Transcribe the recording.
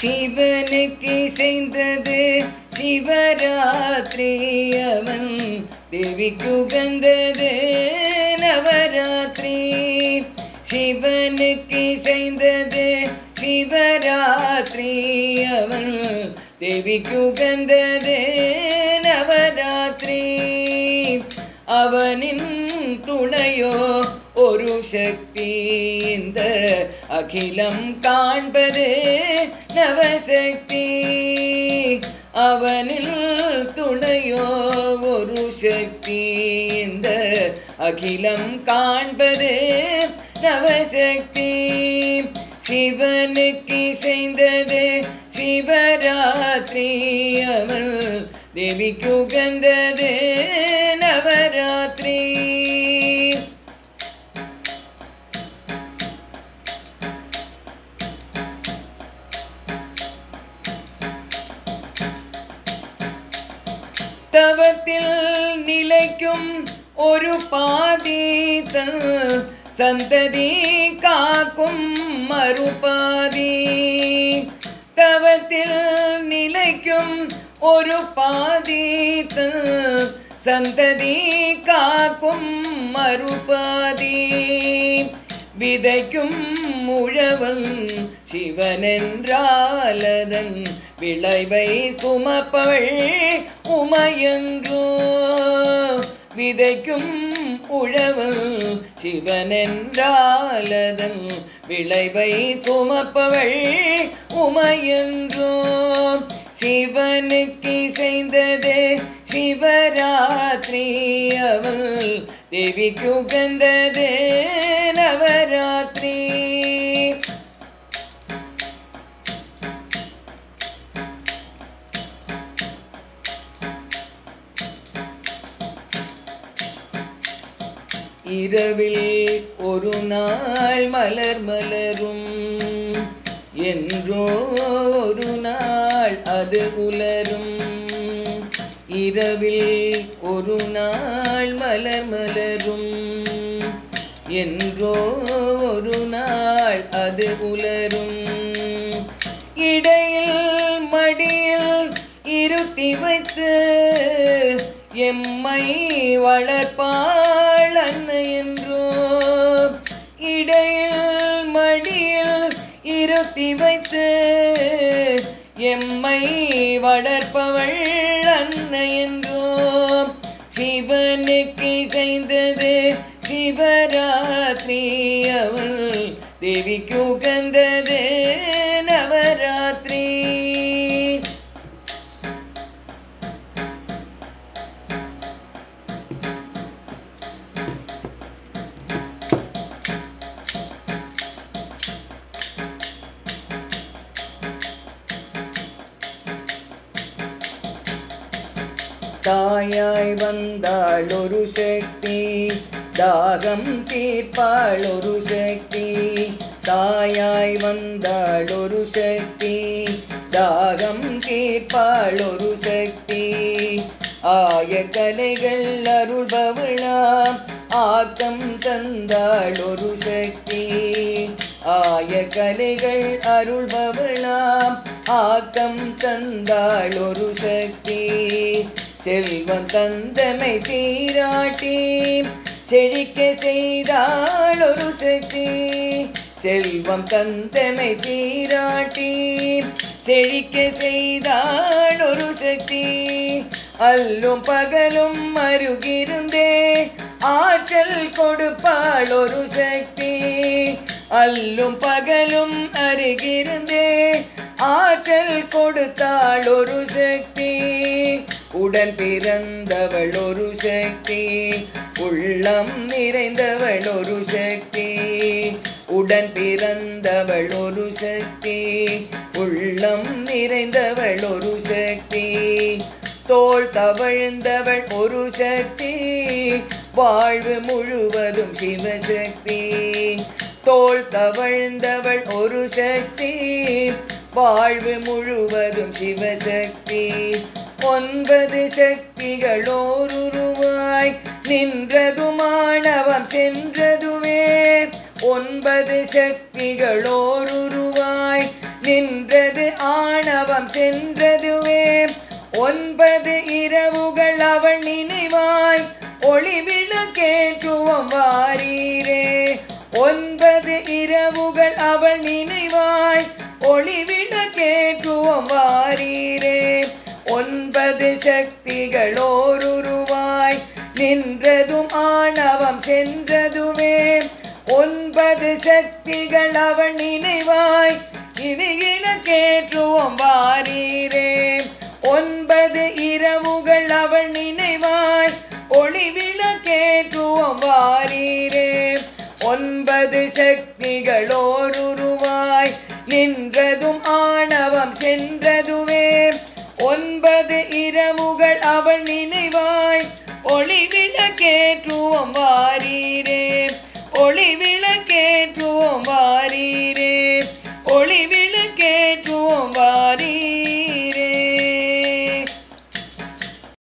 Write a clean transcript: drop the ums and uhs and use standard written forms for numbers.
சிவனுக்கு இசைந்தது சிவராத்திரி அவன் தேவிக்கு உகந்தது நவராத்திரி. சிவனுக்கு இசைந்தது சிவராத்திரி அவன் தேவிக்கு உகந்தது நவராத்திரி. அவனின் துணையோ ஒரு சக்தி இந்த அகிலம் காண்பது நவசக்தி. அவனில் துணையோ ஒரு சக்தி இந்த அகிலம் காண்பது நவசக்தி. சிவனுக்கு இசைந்தது சிவராத்திரி அவன் தேவிக்கு உகந்தது நவராத்திரி. தவத்தில் நிலைக்கும் ஒரு பாதி தன் சந்ததி காக்கும் மறுபாதி. தவத்தில் நிலைக்கும் ஒரு பாதி தன் சந்ததி காக்கும் மறுபாதி. விதைக்கும் உழவன் சிவனென்றால் அதன் விளைவை சுமப்பவள் உமையன்றோ. விதைக்கும் உழவன் சிவனென்றால் அதன் விளைவை சுமப்பவள் உமையன்றோ. சிவனுக்கு இசைந்தது சிவராத்திரி அவன் தேவிக்கு உகந்தது நவராத்திரி. இரவில் ஒரு நாள் மலர் மலரும் என்றோ ஒரு நாள் அது உலரும். இரவில் ஒரு நாள் மலர் மலரும் என்றோ ஒரு நாள் அது உலரும். இடையில் மடியில் இருத்தி வைத்து எம்மை வளர்ப்பாள் அன்னை என்றோ. இடையில் மடியில் இருத்தி வைத்து எம்மை வளர்ப்பவள் அன்னை என்றோ. சிவனுக்கு இசைந்தது சிவராத்திரி அவள் தேவிக்கு உகந்தது நவராத்திரி. தாயாய் வந்தாள் ஒரு சக்தி தாகம் தீர்ப்பாள் ஒரு சக்தி. தாயாய் வந்தாள் ஒரு சக்தி தாகம் தீர்ப்பாள் ஒரு சக்தி. ஆய கலைகள் அருள்பவளாம் ஆக்கம் தந்தாள் ஒரு சக்தி. ஆய கலைகள் அருள்பவளாம் ஆக்கம் தந்தாள் ஒரு சக்தி. செல்வம் தந்தமை சீராட்டி செழிக்க செய்தாள் ஒரு சக்தி. செல்வம் தந்தமை சீராட்டி செழிக்க செய்தாள் ஒரு சக்தி. அல்லும் பகலும் அருகிருந்தே ஆற்றல் கொடுப்பாள் ஒரு சக்தி. அல்லும் பகலும் அருகிருந்தே ஆற்றல் கொடுத்தாள் ஒரு சக்தி. உடன் பிறந்தவள் ஒரு சக்தி உள்ளம் நிறைந்தவள் ஒரு சக்தி. உடன் பிறந்தவள் ஒரு சக்தி உள்ளம் நிறைந்தவள் ஒரு சக்தி. தோள் தவழ்ந்தவள் ஒரு சக்தி வாழ்வு முழுவதும் சிவசக்தி. தோள் தவழ்ந்தவள் ஒரு சக்தி வாழ்வு முழுவதும் சிவசக்தி. 9 சக்திகளோருருவாய் நின்றதுமானவம் சென்றதுவே. 9 சக்திகளோருருவாய் நின்றது ஆணவம் சென்றதுவே 9 இரவுகள் அவள் நினைவாய் ஒளிவிளக்கேற்றுவோம் வாரீரே 9 இரவுகள் அவள் நினைவாய் ஒளிவிளக்கேற்றுவோம் வாரீரே 9 சக்திகள் ஓருருவாய் நின்றதும் ஆணவம் சென்றதுவே 9 சக்திகள் அவள் நினைவாய் இனியினக்கேற்றுவோம் வாரீரே 9 இரவுகள் அவள் நினைவாய் ஒளிவிளக்கேற்றுவோம் வாரீரே 9 சக்திகள் ஓருருவாய் நின்றதும் ஆணவம் சென்றதுவே 9 இரவுகள் அவள் நினைவாய் ஒளிவிளக்கேற்றுவோம் வாரீரே